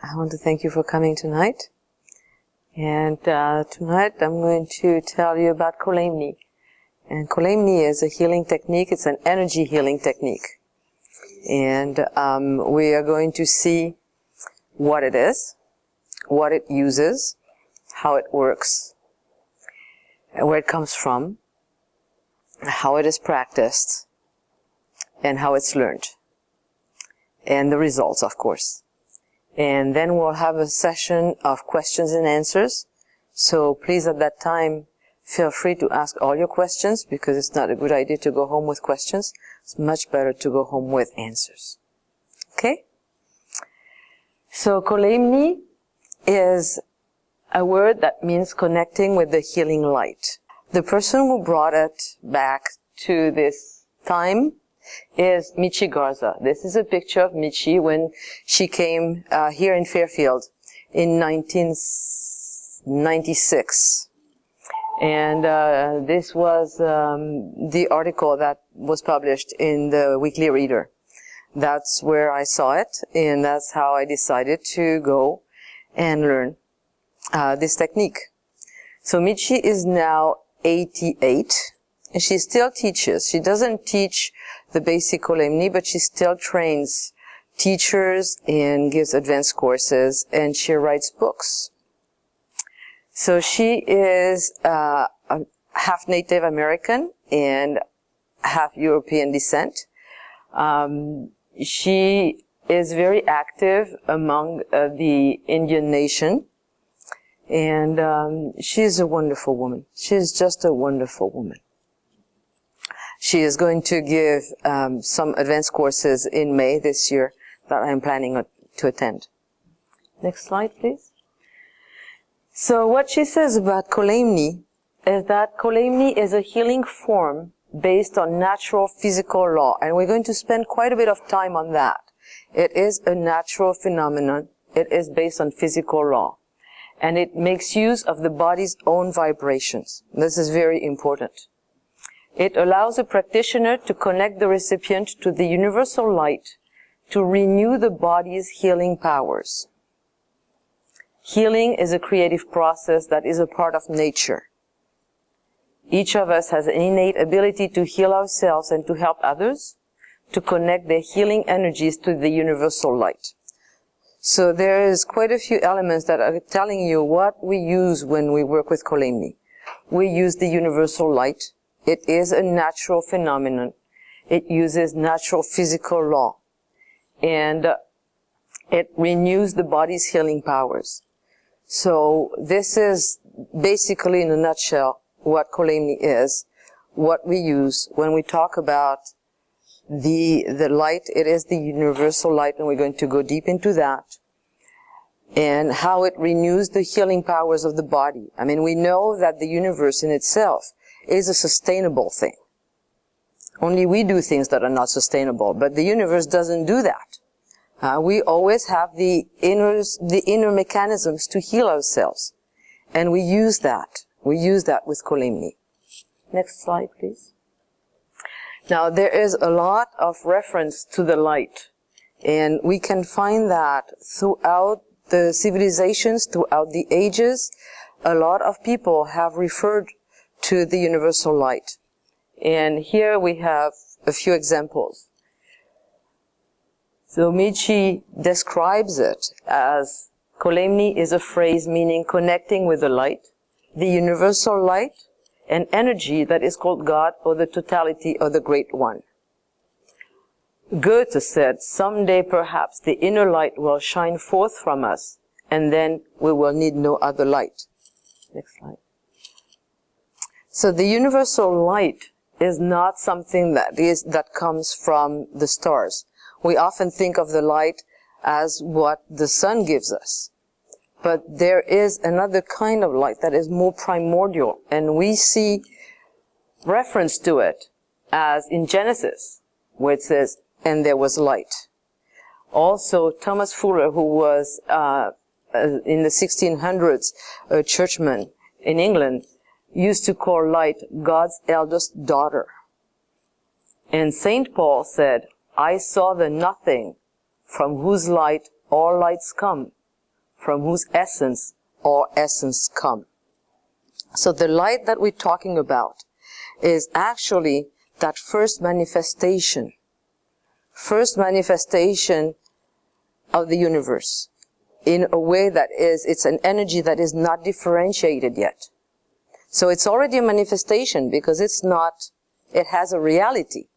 I want to thank you for coming tonight. And tonight I'm going to tell you about Kolaimni. And Kolaimni is a healing technique. It's an energy healing technique. And we are going to see what it is, what it uses, how it works, and where it comes from, how it is practiced, and how it's learned. And the results, of course. And then we'll have a session of questions and answers. So please, at that time, feel free to ask all your questions, because it's not a good idea to go home with questions. It's much better to go home with answers. Okay? So Kolaimni is a word that means connecting with the healing light. The person who brought it back to this time is Michi Garza. This is a picture of Michi when she came here in Fairfield in 1996. And this was the article that was published in the Weekly Reader. That's where I saw it, and that's how I decided to go and learn this technique. So Michi is now 88, and she still teaches. She doesn't teach the basic Kolaimni, but she still trains teachers and gives advanced courses, and she writes books. So she is half Native American and half European descent. She is very active among the Indian nation, and she is a wonderful woman. She is just a wonderful woman. She is going to give some advanced courses in May this year that I'm planning to attend. Next slide, please. So what she says about Kolaimni is that Kolaimni is a healing form based on natural physical law. And we're going to spend quite a bit of time on that. It is a natural phenomenon. It is based on physical law. And it makes use of the body's own vibrations. This is very important. It allows a practitioner to connect the recipient to the universal light to renew the body's healing powers. Healing is a creative process that is a part of nature. Each of us has an innate ability to heal ourselves and to help others, to connect their healing energies to the universal light. So there is quite a few elements that are telling you what we use when we work with Kolaimni. We use the universal light. It is a natural phenomenon. It uses natural physical law. And it renews the body's healing powers. So this is basically, in a nutshell, what Kolaimni is, what we use when we talk about the light. It is the universal light, and we're going to go deep into that. And how it renews the healing powers of the body. I mean, we know that the universe in itself is a sustainable thing. Only we do things that are not sustainable, but the universe doesn't do that. We always have the inner mechanisms to heal ourselves. And we use that. We use that with Kolaimni. Next slide, please. Now, there is a lot of reference to the light. And we can find that throughout the civilizations, throughout the ages. A lot of people have referred to the universal light. And here we have a few examples. So Michi describes it as Kolaimni is a phrase meaning connecting with the light, the universal light, an energy that is called God or the totality or the Great One. Goethe said, someday perhaps the inner light will shine forth from us, and then we will need no other light. Next slide. So the universal light is not something that comes from the stars. We often think of the light as what the sun gives us. But there is another kind of light that is more primordial, and we see reference to it as in Genesis, where it says, and there was light. Also, Thomas Fuller, who was in the 1600s a churchman in England, used to call light God's eldest daughter. And St. Paul said, I saw the nothing from whose light all lights come, from whose essence all essence come. So the light that we're talking about is actually that first manifestation of the universe in a way that it's an energy that is not differentiated yet. So it's already a manifestation because it has a reality.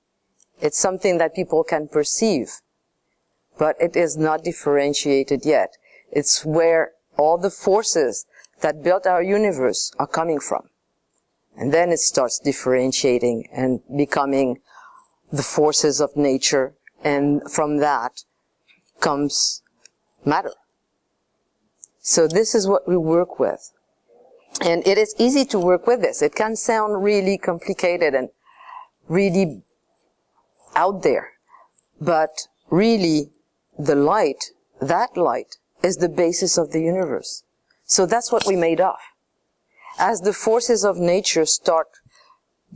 It's something that people can perceive, but it is not differentiated yet. It's where all the forces that built our universe are coming from. And then it starts differentiating and becoming the forces of nature, and from that comes matter. So this is what we work with. And it is easy to work with this. It can sound really complicated and really out there. But really, the light, that light, is the basis of the universe. So that's what we made of. As the forces of nature start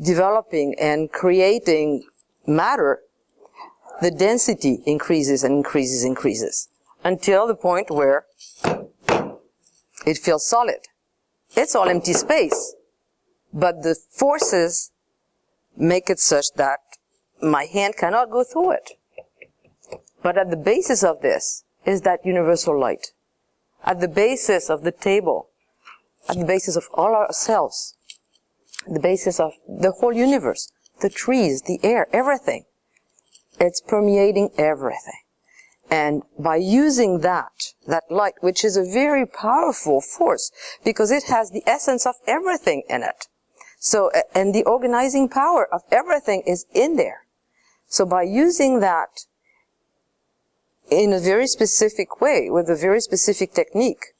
developing and creating matter, the density increases and increases and increases until the point where it feels solid. It's all empty space, but the forces make it such that my hand cannot go through it. But at the basis of this is that universal light. At the basis of the table, at the basis of all ourselves, the basis of the whole universe, the trees, the air, everything. It's permeating everything. And by using that light, which is a very powerful force, because it has the essence of everything in it. So, and the organizing power of everything is in there. So by using that in a very specific way, with a very specific technique,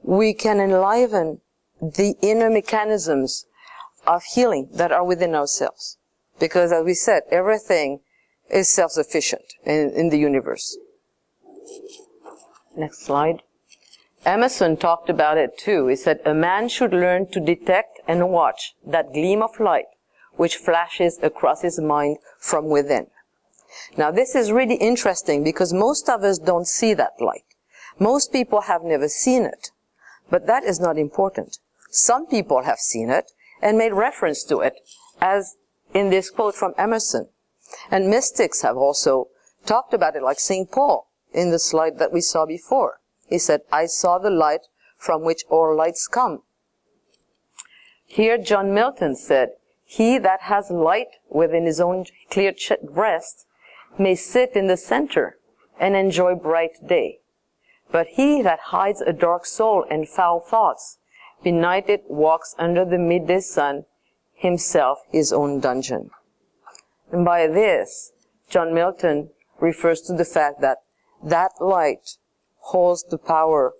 we can enliven the inner mechanisms of healing that are within ourselves. Because as we said, everything is self-sufficient in the universe. Next slide. Emerson talked about it too. He said, a man should learn to detect and watch that gleam of light which flashes across his mind from within. Now this is really interesting because most of us don't see that light. Most people have never seen it. But that is not important. Some people have seen it and made reference to it, as in this quote from Emerson. And mystics have also talked about it, like St. Paul in the slide that we saw before. He said, I saw the light from which all lights come. Here John Milton said, he that has light within his own clear breast may sit in the center and enjoy bright day. But he that hides a dark soul and foul thoughts, benighted walks under the midday sun, himself his own dungeon. And by this, John Milton refers to the fact that that light holds the power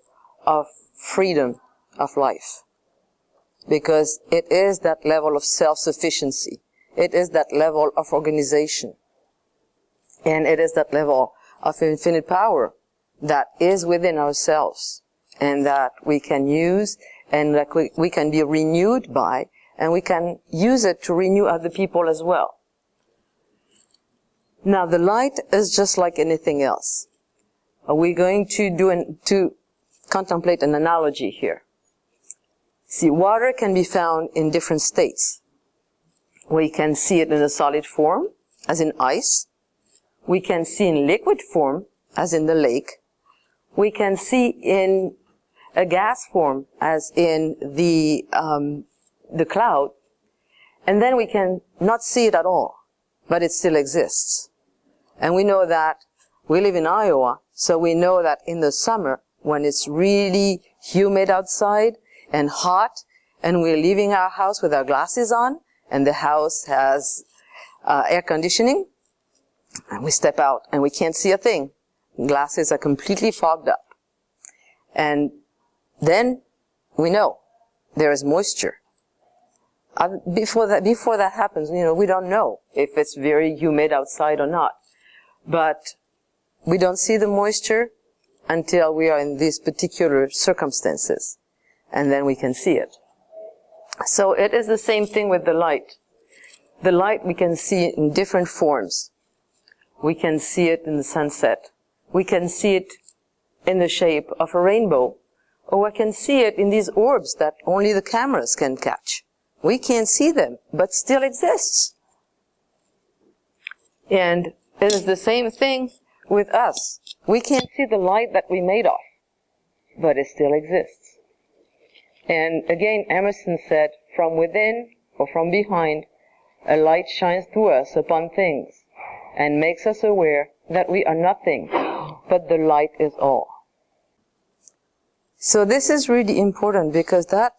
of freedom of life. Because it is that level of self-sufficiency. It is that level of organization. And it is that level of infinite power that is within ourselves and that we can use and that we can be renewed by, and we can use it to renew other people as well. Now the light is just like anything else. We're going to contemplate an analogy here. See, water can be found in different states. We can see it in a solid form, as in ice. We can see in liquid form, as in the lake. We can see in a gas form, as in the cloud. And then we can not see it at all, but it still exists. And we know that we live in Iowa, so we know that in the summer, when it's really humid outside and hot, and we're leaving our house with our glasses on, and the house has air conditioning, and we step out and we can't see a thing. Glasses are completely fogged up. And then we know there is moisture. Before that happens, we don't know if it's very humid outside or not. But we don't see the moisture until we are in these particular circumstances. And then we can see it. So it is the same thing with the light. The light we can see in different forms. We can see it in the sunset. We can see it in the shape of a rainbow, or I can see it in these orbs that only the cameras can catch. We can't see them, but still exists. And it is the same thing with us. We can't see the light that we made of, but it still exists. And again, Emerson said, from within or from behind, a light shines through us upon things and makes us aware that we are nothing, but the light is all. So this is really important, because that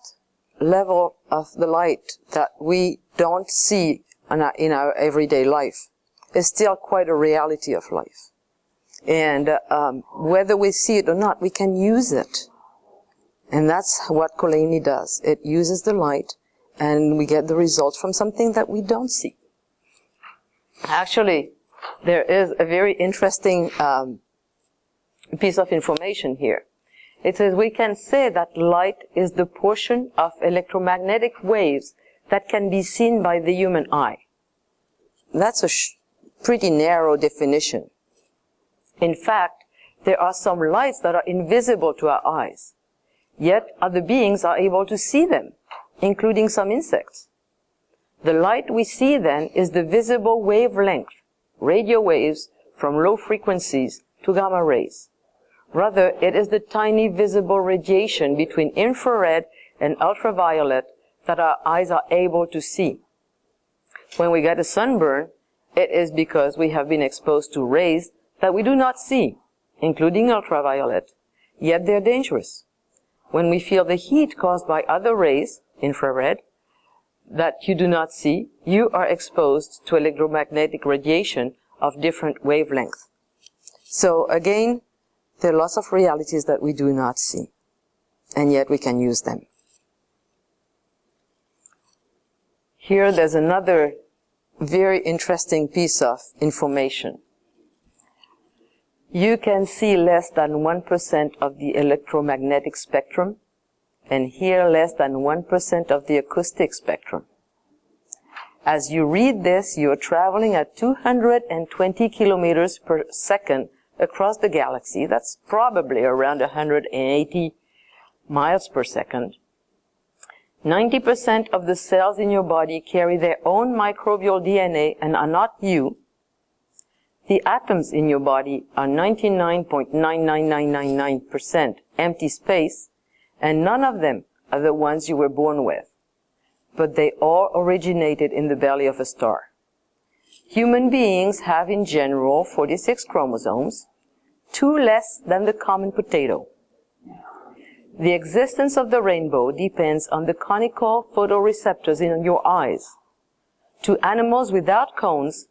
level of the light that we don't see in our everyday life is still quite a reality of life. And whether we see it or not, we can use it. And that's what Kolaimni does. It uses the light, and we get the results from something that we don't see. Actually, there is a very interesting piece of information here. It says we can say that light is the portion of electromagnetic waves that can be seen by the human eye. That's a pretty narrow definition. In fact, there are some lights that are invisible to our eyes, yet other beings are able to see them, including some insects. The light we see then is the visible wavelength, radio waves from low frequencies to gamma rays. Rather, it is the tiny visible radiation between infrared and ultraviolet that our eyes are able to see. When we get a sunburn, it is because we have been exposed to rays that we do not see, including ultraviolet, yet they're dangerous. When we feel the heat caused by other rays, infrared, that you do not see, you are exposed to electromagnetic radiation of different wavelengths. So again, there are lots of realities that we do not see, and yet we can use them. Here there's another very interesting piece of information. You can see less than 1% of the electromagnetic spectrum, and hear less than 1% of the acoustic spectrum. As you read this, you are traveling at 220 kilometers per second across the galaxy. That's probably around 180 miles per second. 90% of the cells in your body carry their own microbial DNA and are not you. The atoms in your body are 99.99999% empty space, and none of them are the ones you were born with, but they all originated in the belly of a star. Human beings have in general 46 chromosomes, 2 less than the common potato. The existence of the rainbow depends on the conical photoreceptors in your eyes. To animals without cones,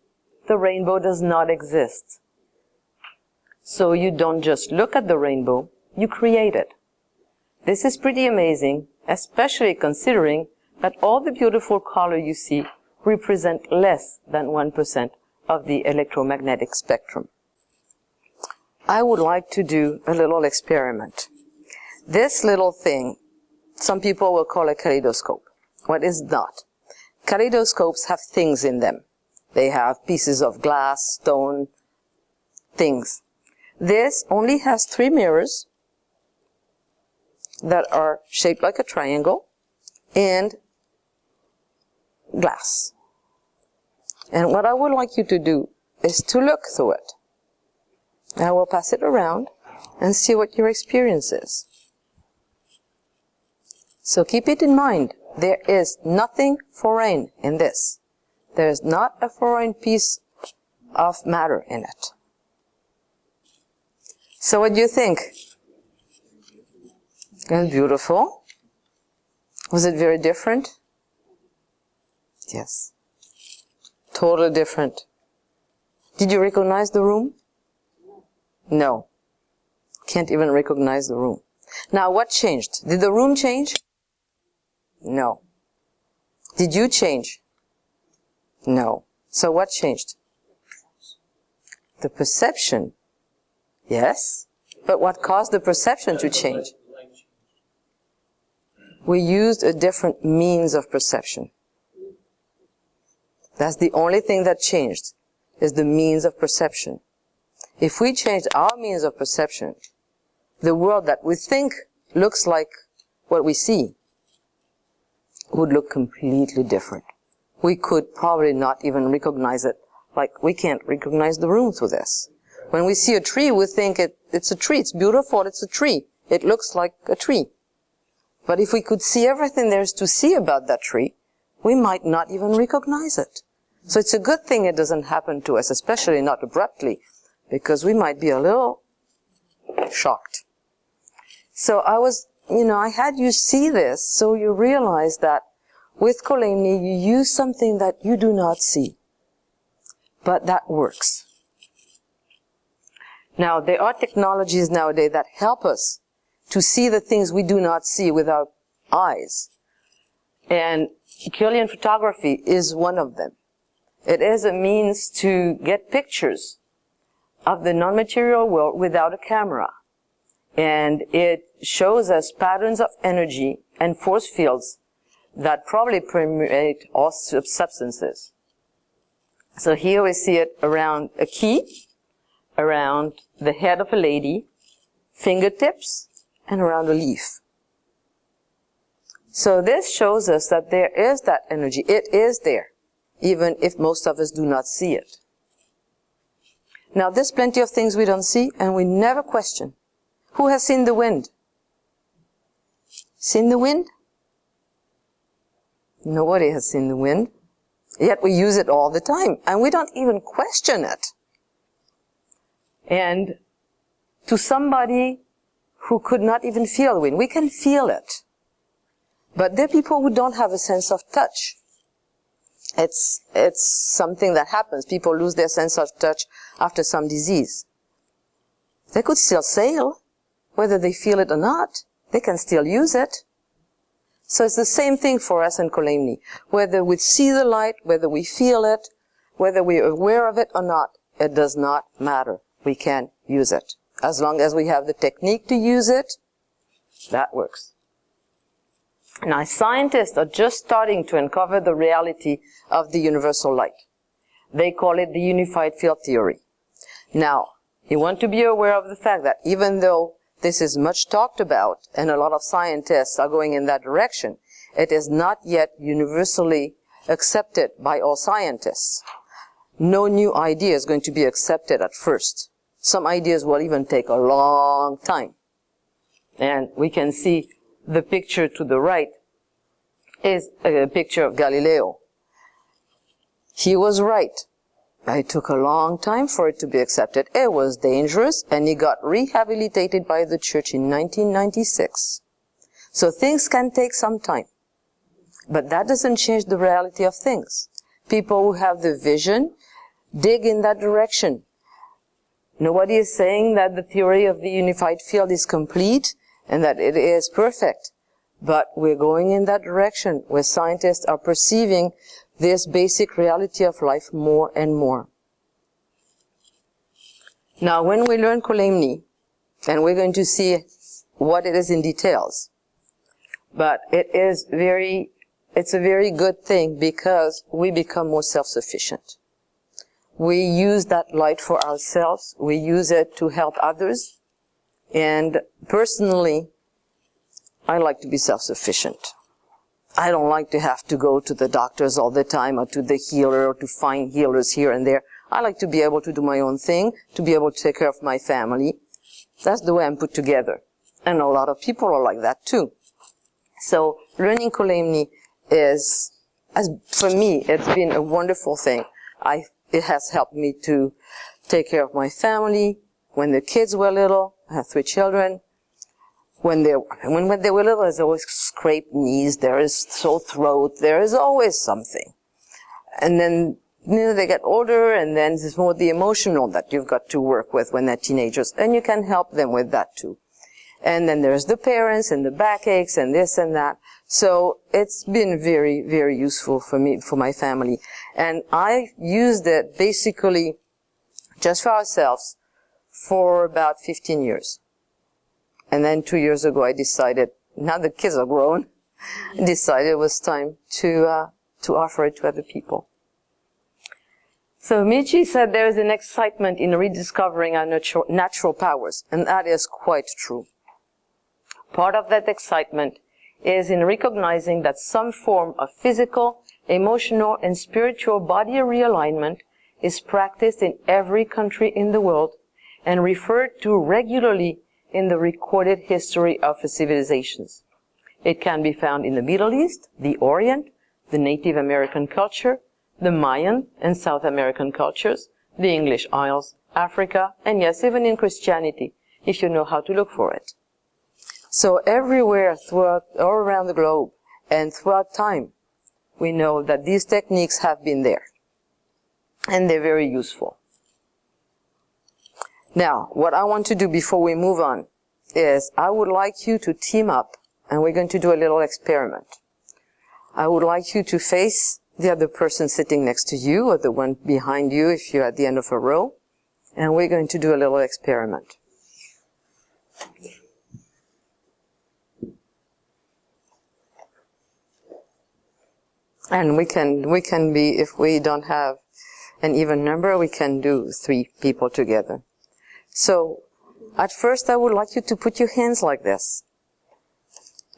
the rainbow does not exist. So you don't just look at the rainbow, you create it. This is pretty amazing, especially considering that all the beautiful color you see represent less than 1% of the electromagnetic spectrum. I would like to do a little experiment. This little thing, some people will call a kaleidoscope. What is not? Kaleidoscopes have things in them. They have pieces of glass, stone, things. This only has 3 mirrors that are shaped like a triangle and glass. And what I would like you to do is to look through it. I will pass it around and see what your experience is. So keep it in mind, there is nothing foreign in this. There is not a foreign piece of matter in it. So what do you think? It's beautiful. Was it very different? Yes. Totally different. Did you recognize the room? No. Can't even recognize the room. Now what changed? Did the room change? No. Did you change? No. So what changed? The perception. Yes. But what caused the perception to change? We used a different means of perception. That's the only thing that changed, is the means of perception. If we changed our means of perception, the world that we think looks like what we see would look completely different. We could probably not even recognize it, like we can't recognize the room through this. When we see a tree, we think it's a tree. It's beautiful. It's a tree. It looks like a tree. But if we could see everything there is to see about that tree, we might not even recognize it. So it's a good thing it doesn't happen to us, especially not abruptly, because we might be a little shocked. So I had you see this so you realize that with Kolaimni you use something that you do not see, but that works. Now, there are technologies nowadays that help us to see the things we do not see with our eyes. And Kirlian photography is one of them. It is a means to get pictures of the non-material world without a camera. And it shows us patterns of energy and force fields that probably permeate all substances. So here we see it around a key, around the head of a lady, fingertips, and around a leaf. So this shows us that there is that energy. It is there, even if most of us do not see it. Now, there's plenty of things we don't see, and we never question. Who has seen the wind? Seen the wind? Nobody has seen the wind. Yet we use it all the time, and we don't even question it. And to somebody who could not even feel the wind, we can feel it. But there are people who don't have a sense of touch. It's something that happens. People lose their sense of touch after some disease. They could still sail, whether they feel it or not. They can still use it. So it's the same thing for us in Kolaimni. Whether we see the light, whether we feel it, whether we're aware of it or not, it does not matter. We can use it. As long as we have the technique to use it, that works. Now, scientists are just starting to uncover the reality of the universal light. They call it the unified field theory. Now, you want to be aware of the fact that even though this is much talked about and a lot of scientists are going in that direction, it is not yet universally accepted by all scientists. No new idea is going to be accepted at first. Some ideas will even take a long time. And we can see the picture to the right is a picture of Galileo. He was right. It took a long time for it to be accepted. It was dangerous, and he got rehabilitated by the church in 1996. So things can take some time. But that doesn't change the reality of things. People who have the vision dig in that direction. Nobody is saying that the theory of the unified field is complete and that it is perfect. But we're going in that direction where scientists are perceiving this basic reality of life more and more. Now, when we learn Kolaimni, and we're going to see what it is in details, but it's a very good thing because we become more self-sufficient. We use that light for ourselves. We use it to help others. And personally, I like to be self-sufficient. I don't like to have to go to the doctors all the time or to the healer or to find healers here and there. I like to be able to do my own thing, to be able to take care of my family. That's the way I'm put together. And a lot of people are like that too. So learning Kolaimni for me, it's been a wonderful thing. It has helped me to take care of my family. When the kids were little, I have 3 children. When they were little, there's always scraped knees, there is sore throat, there is always something. And then, they get older, and then there's more the emotional that you've got to work with when they're teenagers, and you can help them with that too. And then there's the parents, and the backaches, and this and that. So it's been very, very useful for me, for my family. And I used it basically just for ourselves for about 15 years. And then 2 years ago, I decided, now the kids are grown, I decided it was time to offer it to other people. So Michi said there is an excitement in rediscovering our natural powers, and that is quite true. Part of that excitement is in recognizing that some form of physical, emotional, and spiritual body realignment is practiced in every country in the world and referred to regularly in the recorded history of civilizations. It can be found in the Middle East, the Orient, the Native American culture, the Mayan and South American cultures, the English Isles, Africa, and yes, even in Christianity, if you know how to look for it. So everywhere throughout, all around the globe and throughout time, we know that these techniques have been there. And they're very useful. Now, what I want to do before we move on is I would like you to team up, and we're going to do a little experiment. I would like you to face the other person sitting next to you or the one behind you if you're at the end of a row, and we're going to do a little experiment. And we can be, if we don't have an even number, we can do 3 people together. So, at first I would like you to put your hands like this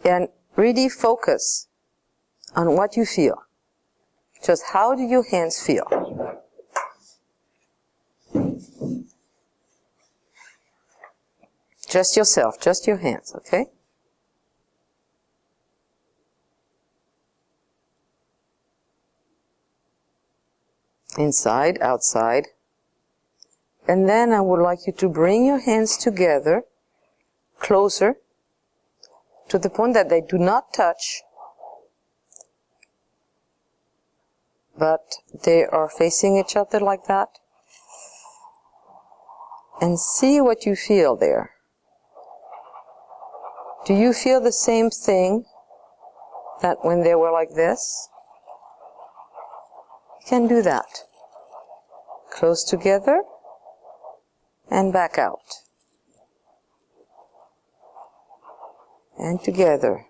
and really focus on what you feel. Just how do your hands feel? Just yourself, just your hands, okay? Inside, outside. And then I would like you to bring your hands together, closer, to the point that they do not touch, but they are facing each other like that. And see what you feel there. Do you feel the same thing that when they were like this? You can do that. Close together and back out. And together.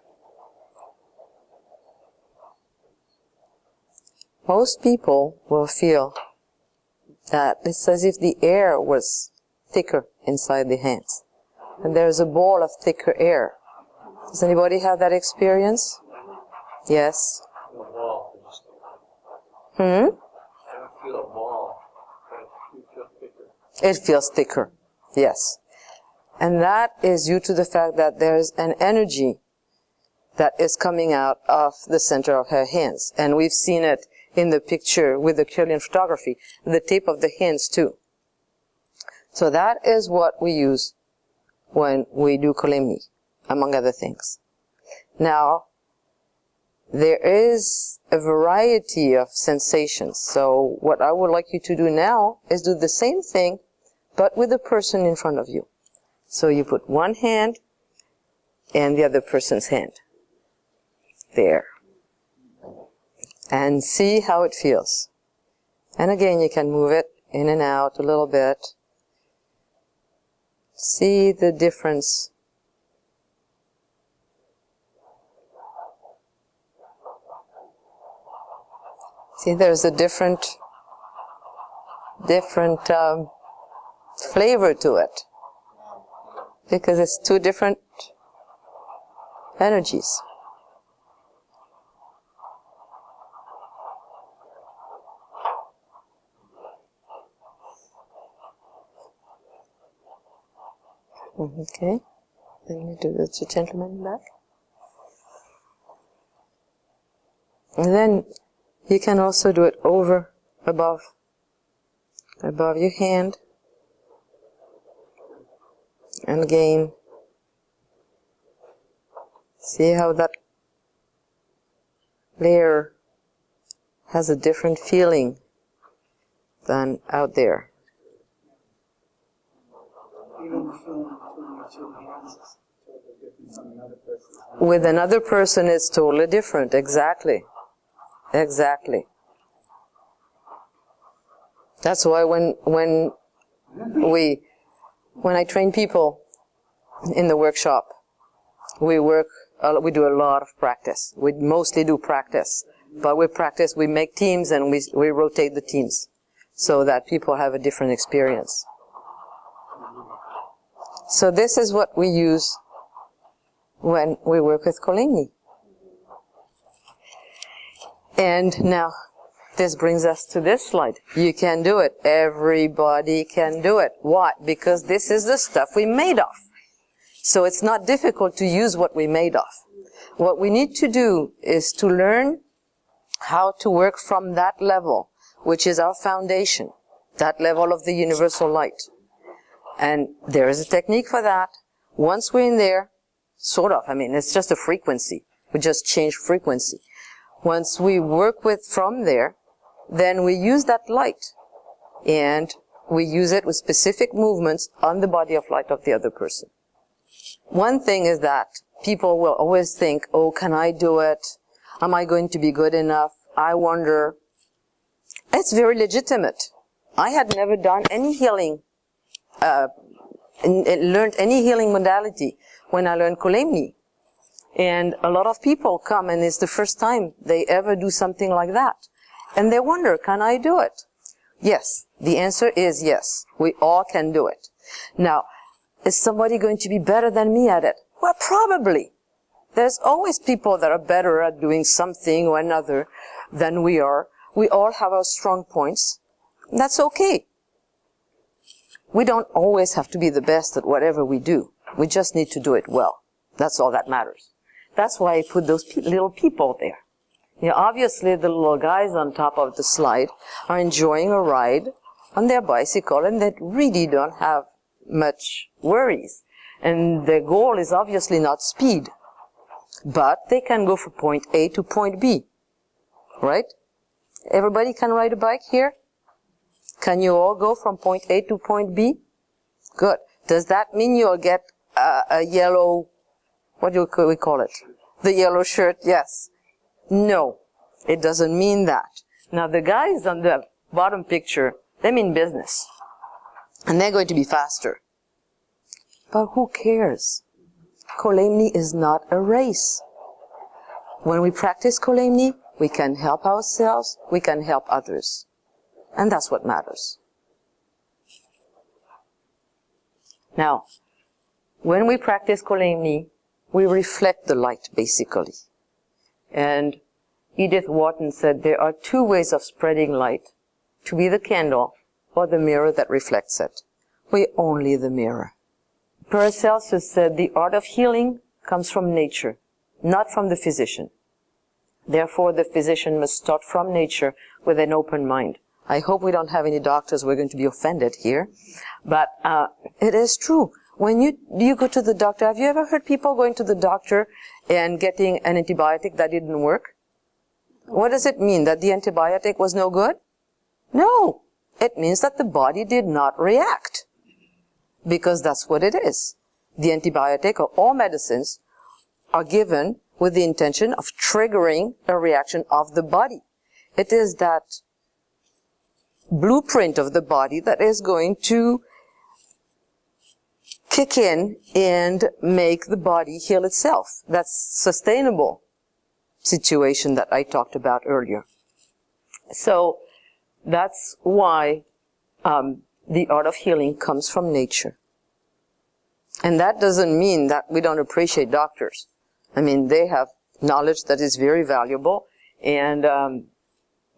Most people will feel that it's as if the air was thicker inside the hands. And there's a ball of thicker air. Does anybody have that experience? Yes? I feel a ball. It feels thicker, yes. And that is due to the fact that there's an energy that is coming out of the center of her hands. And we've seen it in the picture with the Kirlian photography, the tip of the hands too. So that is what we use when we do Kolaimni, among other things. Now, there is a variety of sensations. So what I would like you to do now is do the same thing, but with the person in front of you. So you put one hand and the other person's hand. There. And see how it feels. And again, you can move it in and out a little bit. See the difference. See, there's a different flavor to it, because it's 2 different energies. Okay, then we do the gentleman back. And then you can also do it over, above your hand. And again, see how that layer has a different feeling than out there. With another person, it's totally different. Exactly. Exactly. That's why when I train people in the workshop, we do a lot of practice. We mostly do practice, but we make teams and we rotate the teams. so that people have a different experience. So this is what we use when we work with Kolaimni. And now, this brings us to this slide. You can do it. Everybody can do it. Why? Because this is the stuff we made of. So it's not difficult to use what we made of. What we need to do is to learn how to work from that level, which is our foundation, that level of the universal light. And there is a technique for that. Once we're in there, sort of, I mean, it's just a frequency. We just change frequency. Once we work with from there, then we use that light, and we use it with specific movements on the body of light of the other person. One thing is that people will always think, oh, can I do it? Am I going to be good enough? I wonder. It's very legitimate. I had never done any healing, learned any healing modality when I learned Kolaimni. And a lot of people come, and it's the first time they ever do something like that. And they wonder, can I do it? Yes. The answer is yes. We all can do it. Now, is somebody going to be better than me at it? Well, probably. There's always people that are better at doing something or another than we are. We all have our strong points. That's okay. We don't always have to be the best at whatever we do. We just need to do it well. That's all that matters. That's why I put those little people there. You know, obviously the little guys on top of the slide are enjoying a ride on their bicycle, and they really don't have much worries. And their goal is obviously not speed, but they can go from point A to point B, right? Everybody can ride a bike here? Can you all go from point A to point B? Good. Does that mean you'll get a yellow, what do we call it? The yellow shirt? Yes. No, it doesn't mean that. Now the guys on the bottom picture, they mean business. And they're going to be faster. But who cares? Kolaimni is not a race. When we practice Kolaimni, we can help ourselves, we can help others. And that's what matters. Now, when we practice Kolaimni, we reflect the light, basically. And Edith Wharton said there are two ways of spreading light, to be the candle or the mirror that reflects it. We're only the mirror. Paracelsus said the art of healing comes from nature, not from the physician. Therefore, the physician must start from nature with an open mind. I hope we don't have any doctors who are going to be offended here, but it is true. When you go to the doctor, have you ever heard people going to the doctor and getting an antibiotic that didn't work? What does it mean? That the antibiotic was no good? No. It means that the body did not react. Because that's what it is. The antibiotic or all medicines are given with the intention of triggering a reaction of the body. It is that blueprint of the body that is going to kick in and make the body heal itself. That's sustainable situation that I talked about earlier. So that's why the art of healing comes from nature. And that doesn't mean that we don't appreciate doctors. I mean, they have knowledge that is very valuable, and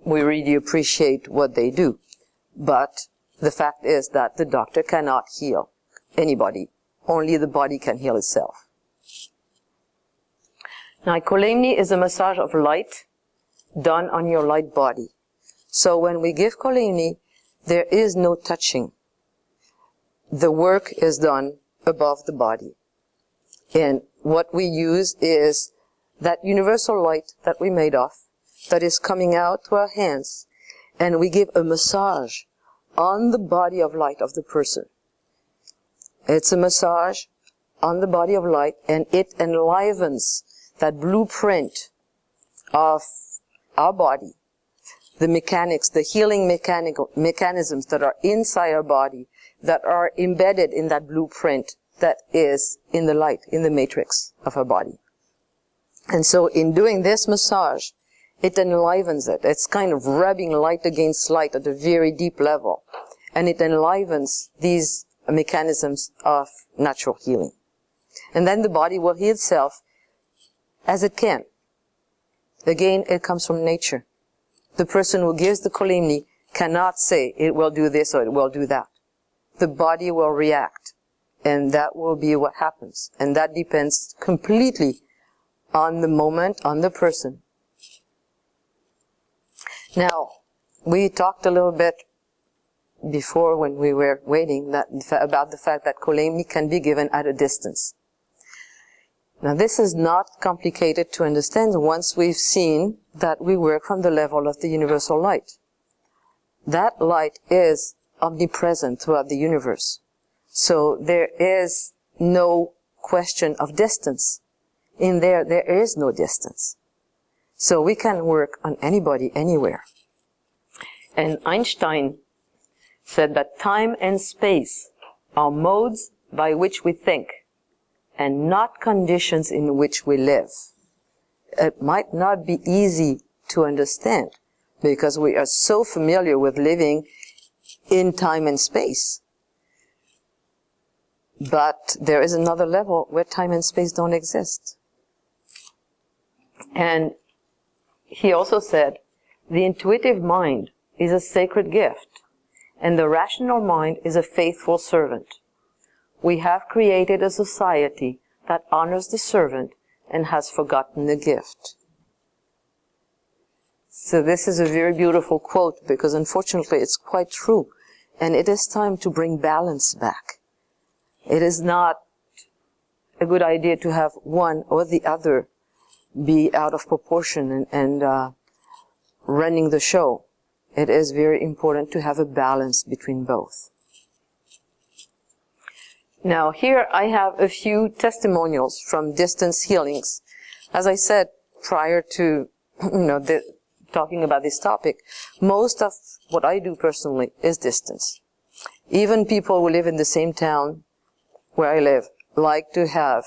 we really appreciate what they do. But the fact is that the doctor cannot heal anybody. Only the body can heal itself. Now, Kolaimni is a massage of light done on your light body. So when we give Kolaimni, there is no touching. The work is done above the body. And what we use is that universal light that we made of, that is coming out to our hands, and we give a massage on the body of light of the person. It's a massage on the body of light, and it enlivens that blueprint of our body, the mechanics, the healing mechanisms that are inside our body, that are embedded in that blueprint that is in the light, in the matrix of our body. And so in doing this massage, it enlivens it. It's kind of rubbing light against light at a very deep level. And it enlivens these mechanisms of natural healing. And then the body will heal itself as it can. Again, it comes from nature. The person who gives the Kolaimni cannot say it will do this or it will do that. The body will react. And that will be what happens. And that depends completely on the moment, on the person. Now, we talked a little bit before when we were waiting about the fact that Kolaimni can be given at a distance. Now, this is not complicated to understand once we've seen that we work from the level of the universal light. That light is omnipresent throughout the universe. So there is no question of distance. In there is no distance. So we can work on anybody, anywhere. And Einstein said that time and space are modes by which we think, and not conditions in which we live. It might not be easy to understand, because we are so familiar with living in time and space. But there is another level where time and space don't exist. And he also said, the intuitive mind is a sacred gift, and the rational mind is a faithful servant. We have created a society that honors the servant and has forgotten the gift. So this is a very beautiful quote, because unfortunately it's quite true. And it is time to bring balance back. It is not a good idea to have one or the other be out of proportion and running the show. It is very important to have a balance between both. Now here I have a few testimonials from distance healings. As I said prior to talking about this topic, most of what I do personally is distance. Even people who live in the same town where I live like to have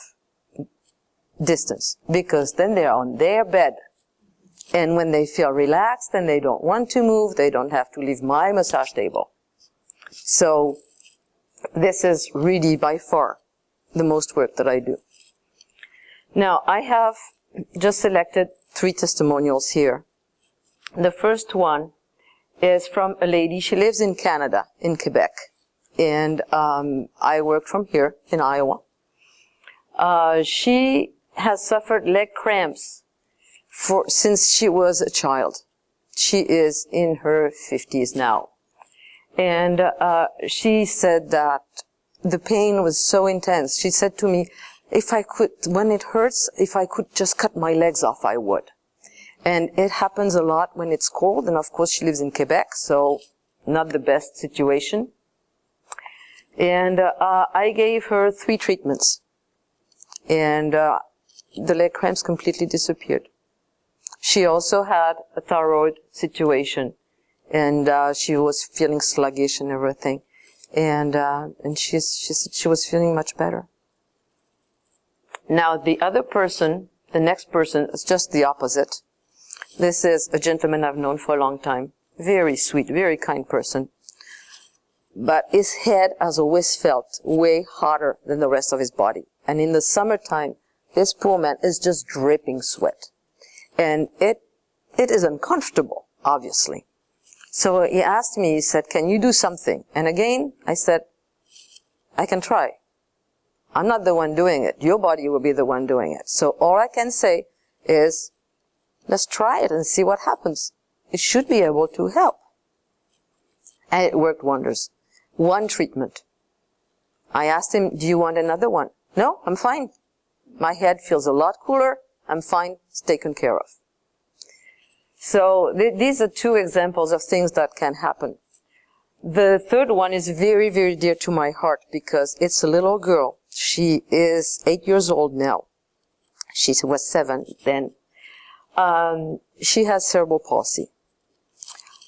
distance, because then they're on their bed. And when they feel relaxed and they don't want to move, they don't have to leave my massage table. So this is really by far the most work that I do. Now I have just selected 3 testimonials here. The first one is from a lady. She lives in Canada, in Quebec. And I work from here in Iowa. She has suffered leg cramps since she was a child. She is in her 50s now. And she said that the pain was so intense. She said to me, if I could, when it hurts, if I could just cut my legs off, I would. And it happens a lot when it's cold. And of course she lives in Quebec, so not the best situation. And I gave her 3 treatments. And the leg cramps completely disappeared. She also had a thyroid situation. And she was feeling sluggish and everything. And she said she was feeling much better. Now the other person, the next person, is just the opposite. This is a gentleman I've known for a long time. Very sweet, very kind person. But his head has always felt way hotter than the rest of his body. And in the summertime, this poor man is just dripping sweat. And it is uncomfortable, obviously. So he asked me, he said, can you do something? And again, I said, I can try. I'm not the one doing it. Your body will be the one doing it. So all I can say is, let's try it and see what happens. It should be able to help. And it worked wonders. 1 treatment. I asked him, do you want another one? No, I'm fine. My head feels a lot cooler. I'm fine. It's taken care of. So these are 2 examples of things that can happen. The third one is very, very dear to my heart because it's a little girl. She is 8 years old now. She was 7 then. She has cerebral palsy.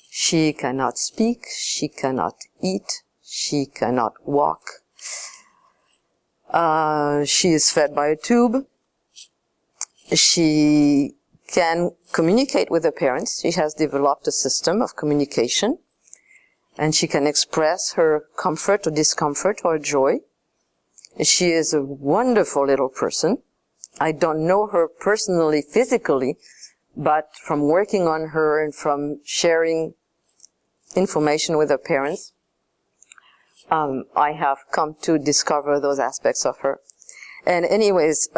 She cannot speak. She cannot eat. She cannot walk. She is fed by a tube. She can communicate with her parents. She has developed a system of communication, and she can express her comfort or discomfort or joy. She is a wonderful little person. I don't know her personally, physically, but from working on her and from sharing information with her parents, I have come to discover those aspects of her. And anyways,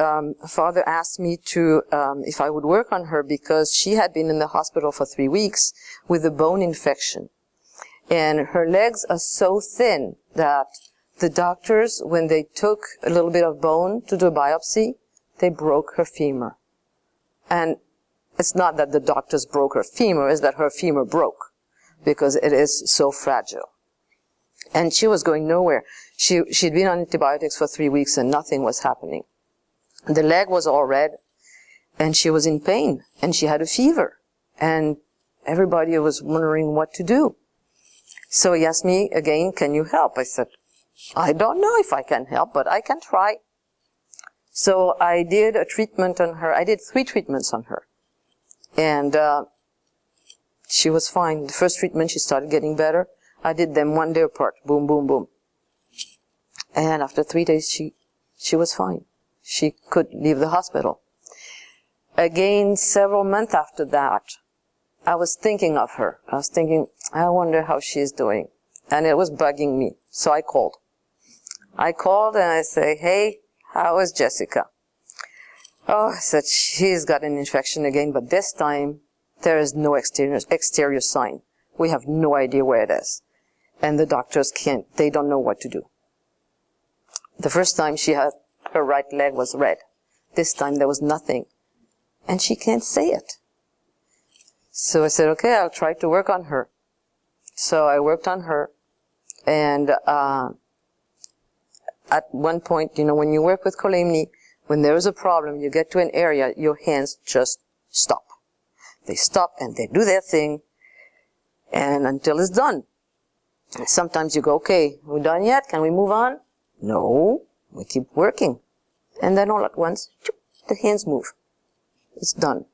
Father asked me to, if I would work on her, because she had been in the hospital for 3 weeks with a bone infection. And her legs are so thin that the doctors, when they took a little bit of bone to do a biopsy, they broke her femur. And it's not that the doctors broke her femur, it's that her femur broke, because it is so fragile. And she was going nowhere. She'd been on antibiotics for 3 weeks and nothing was happening. The leg was all red, and she was in pain, and she had a fever. And everybody was wondering what to do. So he asked me again, can you help? I said, I don't know if I can help, but I can try. So I did a treatment on her. I did 3 treatments on her. And she was fine. The first treatment, she started getting better. I did them 1 day apart. Boom, boom, boom. And after 3 days, she was fine. She could leave the hospital. Again, several months after that, I was thinking of her. I was thinking, I wonder how she's doing. And it was bugging me. So I called. I called and I say, hey, how is Jessica? Oh, I said, she's got an infection again, but this time there is no exterior sign. We have no idea where it is. And the doctors they don't know what to do. The first time her right leg was red. This time there was nothing. And she can't say it. So I said, okay, I'll try to work on her. So I worked on her. And at one point, when you work with Kolaimni, when there is a problem, you get to an area, your hands just stop. They stop and they do their thing, and until it's done. Sometimes you go, okay, we're done yet? Can we move on? No, we keep working. And then all at once, the hands move. It's done.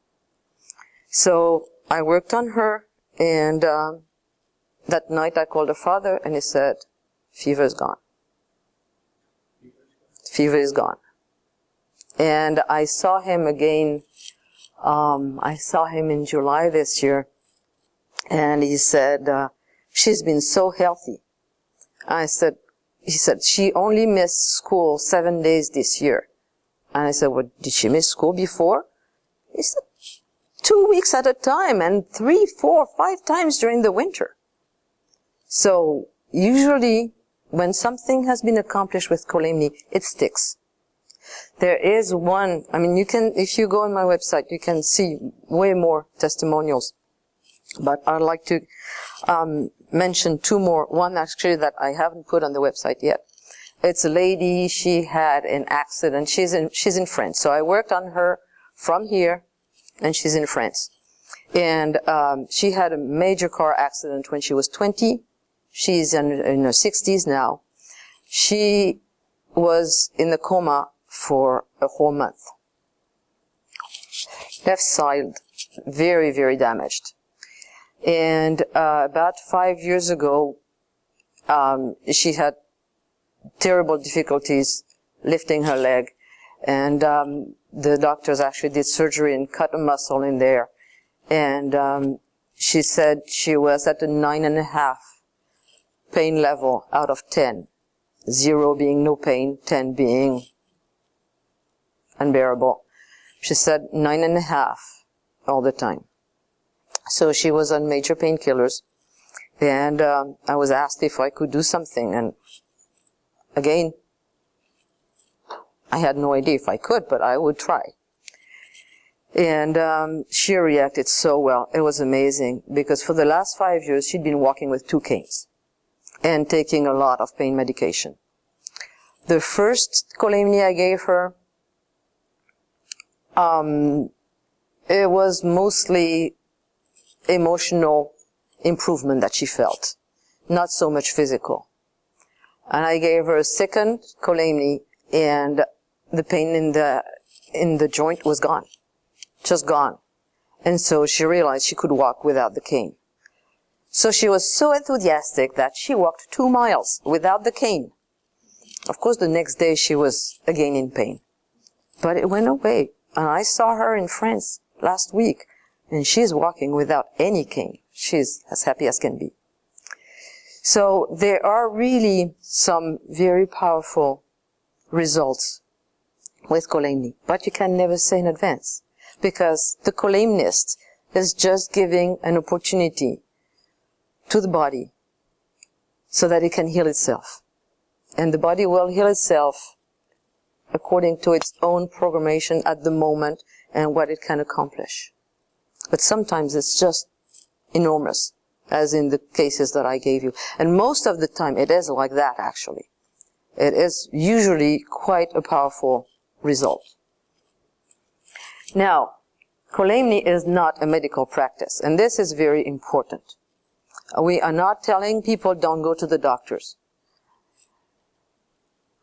So I worked on her, and that night I called her father, and he said, fever is gone. Fever is gone. And I saw him again, I saw him in July this year, and he said, she's been so healthy. He said, she only missed school 7 days this year. And I said, well, did she miss school before? He said, 2 weeks at a time, and 3, 4, 5 times during the winter. So usually when something has been accomplished with Kolaimni, it sticks. There is one, if you go on my website, you can see way more testimonials. But I'd like to mention 2 more. One actually that I haven't put on the website yet. It's a lady, she had an accident. She's in France. So I worked on her from here, and she's in France. And she had a major car accident when she was 20. She's in her 60s now. She was in the coma for a whole month. Left side, very, very damaged. And about 5 years ago, she had terrible difficulties lifting her leg. And the doctors actually did surgery and cut a muscle in there. And she said she was at a 9.5 pain level out of 10. 0 being no pain, 10 being unbearable. She said 9.5 all the time. So she was on major painkillers. And I was asked if I could do something. And again, I had no idea if I could, but I would try. And she reacted so well. It was amazing, because for the last 5 years, she'd been walking with 2 canes and taking a lot of pain medication. The first Kolaimni I gave her, it was mostly emotional improvement that she felt, not so much physical. And I gave her a second Kolaimni, and the pain in the joint was gone, just gone. And so she realized she could walk without the cane. So she was so enthusiastic that she walked 2 miles without the cane. Of course, the next day she was again in pain. But it went away. And I saw her in France last week, and she's walking without any cane. She's as happy as can be. So there are really some very powerful results with Ko-lame-nee, but you can never say in advance, because the Ko-lame-nist is just giving an opportunity to the body so that it can heal itself. And the body will heal itself according to its own programmation at the moment and what it can accomplish. But sometimes it's just enormous, as in the cases that I gave you. And most of the time it is like that, actually. It is usually quite a powerful result. Now, Ko-lame-nee is not a medical practice, and this is very important. We are not telling people don't go to the doctors.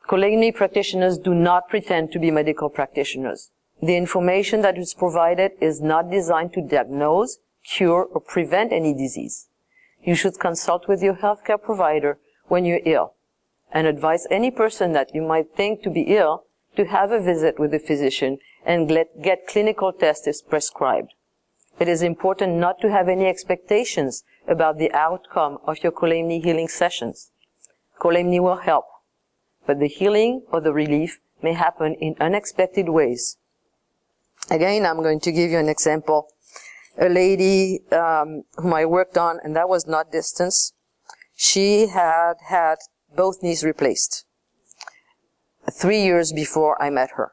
Kolaimni practitioners do not pretend to be medical practitioners. The information that is provided is not designed to diagnose, cure, or prevent any disease. You should consult with your healthcare provider when you're ill, and advise any person that you might think to be ill to have a visit with a physician and get clinical tests if prescribed. It is important not to have any expectations about the outcome of your Kolaimni healing sessions. Kolaimni will help, but the healing or the relief may happen in unexpected ways. Again, I'm going to give you an example. A lady whom I worked on, and that was not distance, she had had both knees replaced 3 years before I met her.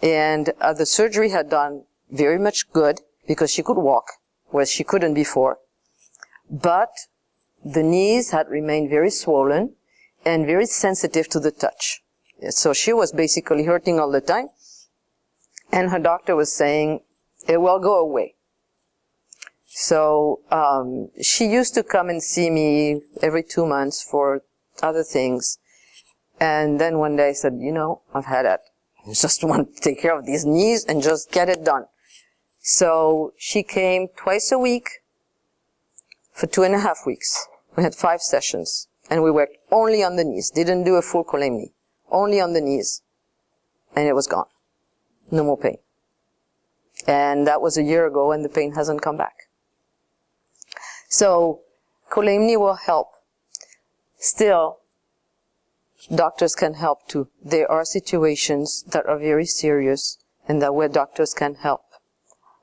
And the surgery had done very much good because she could walk, whereas she couldn't before. But the knees had remained very swollen and very sensitive to the touch. So she was basically hurting all the time. And her doctor was saying, it will go away. So she used to come and see me every 2 months for other things. And then one day I said, you know, I've had it. I just want to take care of these knees and just get it done. So she came twice a week for 2.5 weeks. We had 5 sessions. And we worked only on the knees. Didn't do a full Kolaimni. Only on the knees. And it was gone. No more pain. And that was a year ago, and the pain hasn't come back. So Kolaimni will help. Still, doctors can help too. There are situations that are very serious and that where doctors can help.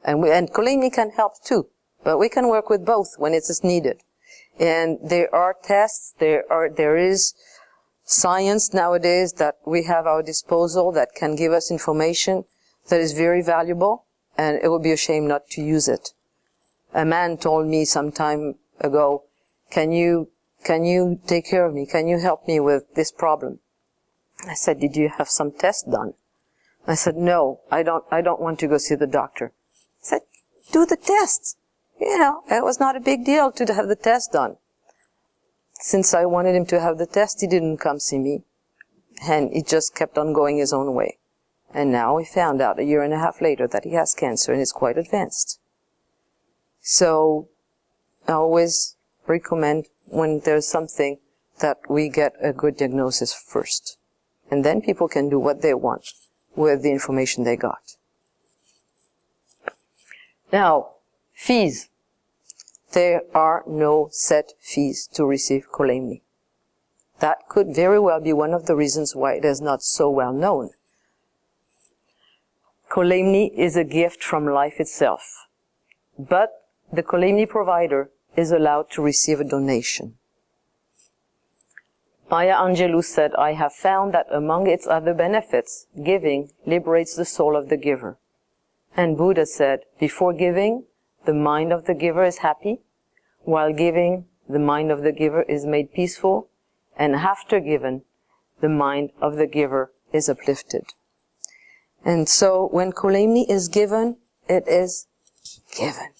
And Kolaimni can help too. But we can work with both when it is needed. And there are tests, there is science nowadays that we have at our disposal that can give us information that is very valuable, and it would be a shame not to use it. A man told me some time ago, can you take care of me? Can you help me with this problem? I said, did you have some tests done? I said, no, I don't want to go see the doctor. I said, do the tests. You know, it was not a big deal to have the test done. Since I wanted him to have the test, he didn't come see me. And he just kept on going his own way. And now we found out 1.5 years later that he has cancer and is quite advanced. So I always recommend when there's something that we get a good diagnosis first. And then people can do what they want with the information they got. Now, fees. There are no set fees to receive Kolaimni. That could very well be one of the reasons why it is not so well known. Kolaimni is a gift from life itself, but the Kolaimni provider is allowed to receive a donation. Maya Angelou said, I have found that among its other benefits, giving liberates the soul of the giver. And Buddha said, before giving, the mind of the giver is happy, while giving, the mind of the giver is made peaceful, and after given, the mind of the giver is uplifted. And so when Kolaimni is given, it is given.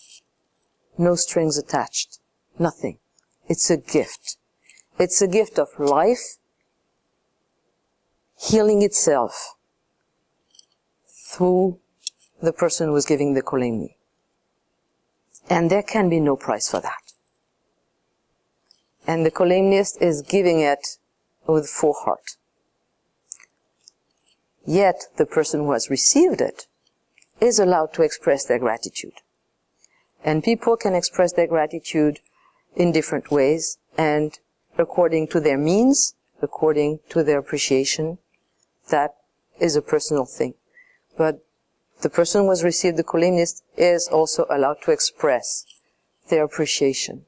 No strings attached. Nothing. It's a gift. It's a gift of life, healing itself through the person who is giving the Kolaimni. And there can be no price for that. And the Ko-lame-neist is giving it with full heart. Yet the person who has received it is allowed to express their gratitude. And people can express their gratitude in different ways and according to their means, according to their appreciation. That is a personal thing. But the person who has received the Ko-lame-neist is also allowed to express their appreciation.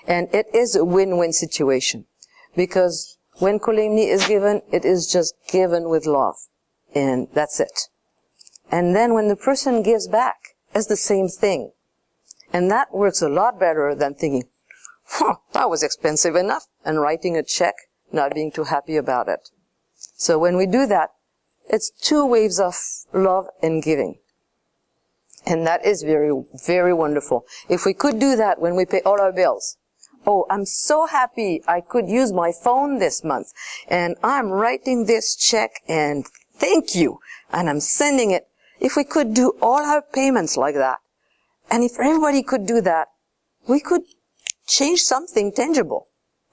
And it is a win-win situation, because when Ko-lame-nee is given, it is just given with love, and that's it. And then when the person gives back, it's the same thing. And that works a lot better than thinking, that was expensive enough, and writing a check, not being too happy about it. So when we do that, it's two waves of love and giving. And that is very, very wonderful. If we could do that when we pay all our bills. Oh, I'm so happy I could use my phone this month, and I'm writing this check, and thank you, and I'm sending it. If we could do all our payments like that, and if everybody could do that, we could change something tangible.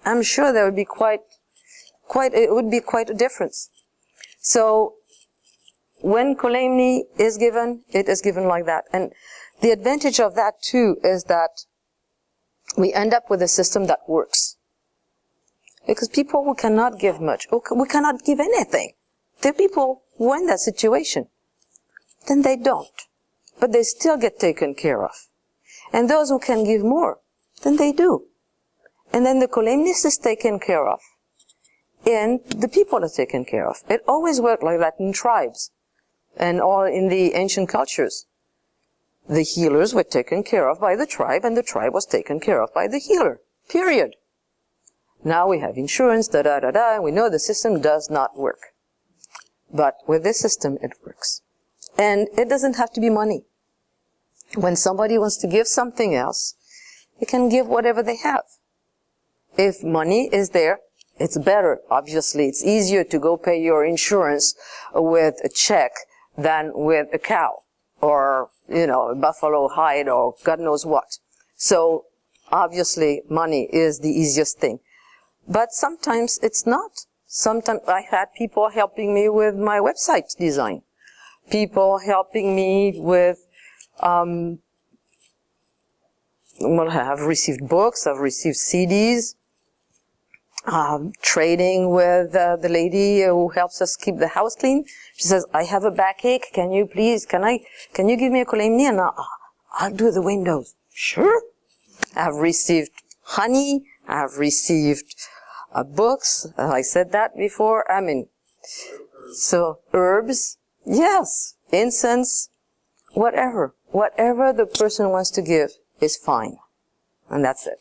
I'm sure there would be it would be quite a difference. So when Ko-lame-nee is given, it is given like that. And the advantage of that too is that we end up with a system that works. Because people who cannot give much, who cannot give anything, there are people who are in that situation. Then they don't. But they still get taken care of. And those who can give more, then they do. And then the Ko-lame-neist is taken care of. And the people are taken care of. It always worked like that in tribes. And all in the ancient cultures. The healers were taken care of by the tribe, and the tribe was taken care of by the healer. Period. Now we have insurance, and we know the system does not work. But with this system, it works. And it doesn't have to be money. When somebody wants to give something else, they can give whatever they have. If money is there, it's better. Obviously, it's easier to go pay your insurance with a check than with a cow. Or, a buffalo hide, or God knows what. So, obviously, money is the easiest thing. But sometimes it's not. Sometimes I had people helping me with my website design. People helping me with, well, I've received books, I've received CDs, trading with the lady who helps us keep the house clean. She says, I have a backache. Can you give me a Ko-lame-nee? And I'll do the windows. Sure. I've received honey. I've received books. I said that before. So herbs. Yes. Incense. Whatever. Whatever the person wants to give is fine. And that's it.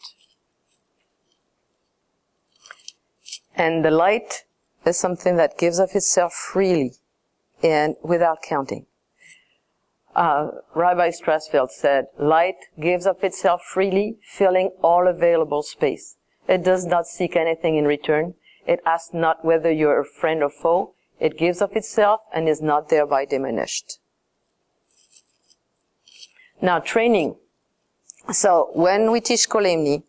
And the light is something that gives of itself freely and without counting. Rabbi Strasfeld said, light gives of itself freely, filling all available space. It does not seek anything in return. It asks not whether you're a friend or foe. It gives of itself and is not thereby diminished. Now, training. So, when we teach Ko-lame-nee,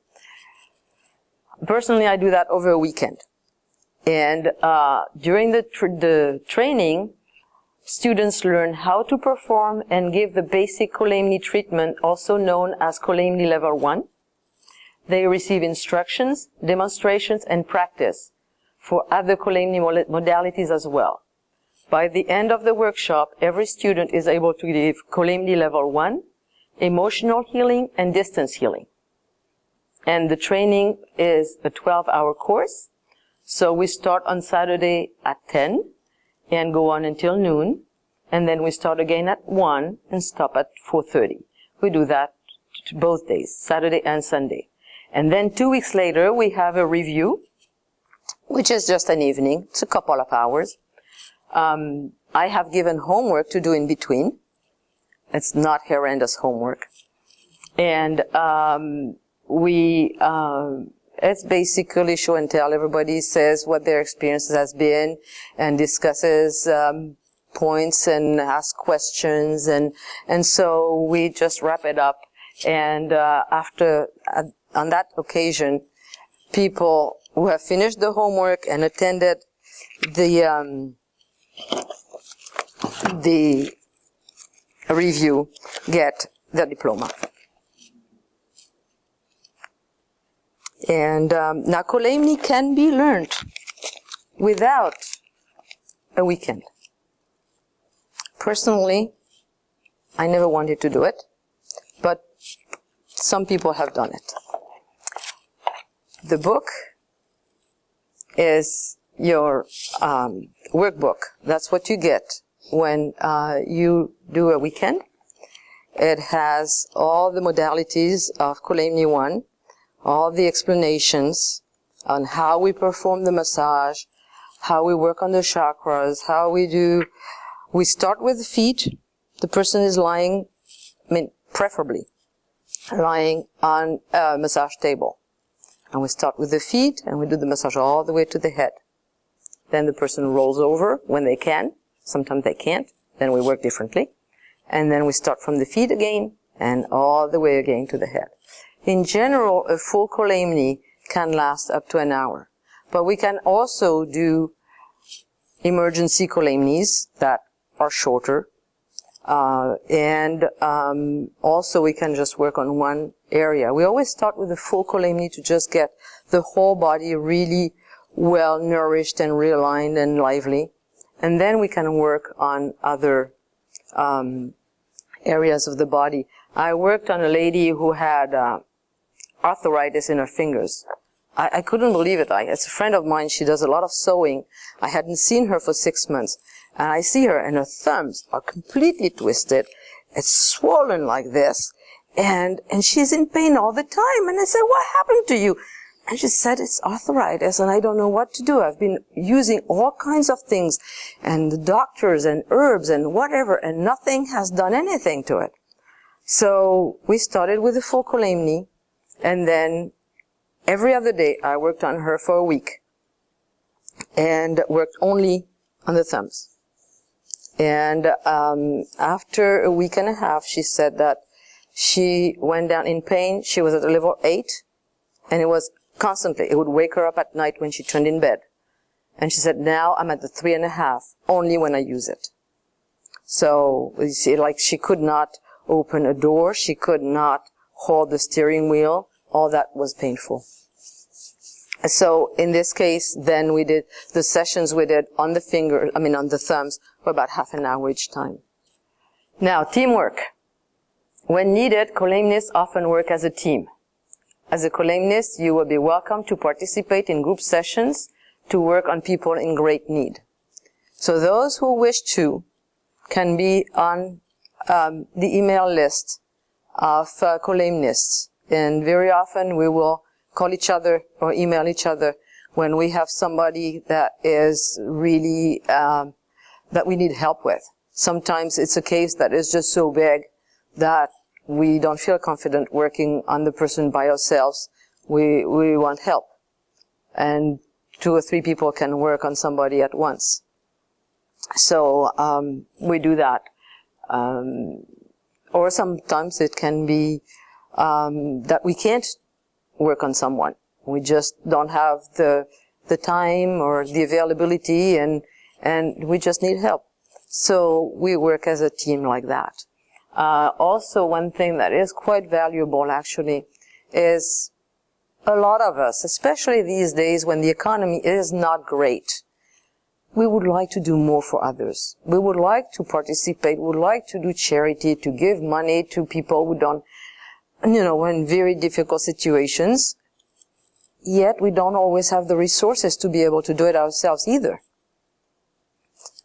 personally I do that over a weekend. And during the training, students learn how to perform and give the basic Kolaimni treatment, also known as Kolaimni Level 1. They receive instructions, demonstrations, and practice for other Kolaimni modalities as well. By the end of the workshop, every student is able to give Kolaimni Level 1, emotional healing, and distance healing. And the training is a 12-hour course. So we start on Saturday at 10 and go on until noon. And then we start again at 1 and stop at 4:30. We do that both days, Saturday and Sunday. And then 2 weeks later, we have a review, which is just an evening. It's a couple of hours. I have given homework to do in between. It's not horrendous homework. And it's basically show and tell. Everybody says what their experience has been and discusses points and asks questions. And so we just wrap it up And on that occasion, people who have finished the homework and attended the review get their diploma. And now Ko-lame-nee can be learned without a weekend. Personally, I never wanted to do it, but some people have done it. The book is your workbook. That's what you get when you do a weekend. It has all the modalities of Kolaimni 1, all the explanations on how we perform the massage, how we work on the chakras, how we do. We start with the feet. The person is lying, preferably lying on a massage table. And we start with the feet and we do the massage all the way to the head. Then the person rolls over when they can. Sometimes they can't. Then we work differently. And then we start from the feet again and all the way again to the head. In general, a full Kolaimni can last up to an hour. But we can also do emergency Kolaimnis that are shorter. Also we can just work on one area. We always start with a full Kolaimni to just get the whole body really well nourished and realigned and lively. And then we can work on other areas of the body. I worked on a lady who had arthritis in her fingers. I couldn't believe it. It's a friend of mine. She does a lot of sewing. I hadn't seen her for 6 months. And I see her, and her thumbs are completely twisted. It's swollen like this. And she's in pain all the time. And I said, what happened to you? And she said, it's arthritis, and I don't know what to do. I've been using all kinds of things, and the doctors and herbs and whatever, and nothing has done anything to it. So we started with a full Kolaimni, and then every other day I worked on her for a week, and worked only on the thumbs. And after a week and a half, she said that she went down in pain. She was at a level 8, and it was constantly. It would wake her up at night when she turned in bed. And she said, now I'm at the 3.5, only when I use it. So, you see, like she could not open a door, she could not hold the steering wheel, all that was painful. So, in this case, then we did, the sessions we did on the fingers, on the thumbs, for about half an hour each time. Now, teamwork. When needed, Kolaimnists often work as a team. As a Kolaimnist, you will be welcome to participate in group sessions to work on people in great need. So those who wish to can be on the email list of Kolaimnists. And very often we will call each other or email each other when we have somebody that is really, that we need help with. Sometimes it's a case that is just so big that we don't feel confident working on the person by ourselves. We want help. And 2 or 3 people can work on somebody at once. So we do that. Or sometimes it can be that we can't work on someone. We just don't have the time or the availability, and we just need help. So we work as a team like that. Also, one thing that is quite valuable, actually, is a lot of us, especially these days when the economy is not great, we would like to do more for others. We would like to participate. We would like to do charity, to give money to people who don't, we're in very difficult situations. Yet we don't always have the resources to be able to do it ourselves either.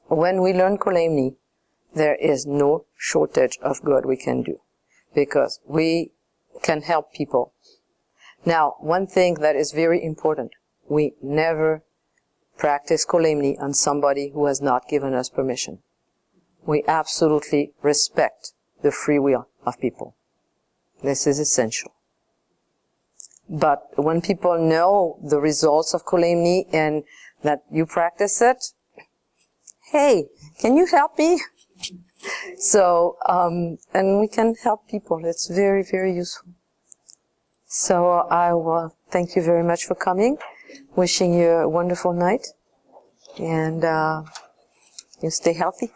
When we learn Kolaimni, there is no shortage of good we can do, because we can help people. Now, one thing that is very important, we never practice Kolaimni on somebody who has not given us permission. We absolutely respect the free will of people. This is essential. But when people know the results of Kolaimni and that you practice it, hey, can you help me? So, and we can help people. It's very, very useful. So I will thank you very much for coming. Wishing you a wonderful night. And you stay healthy.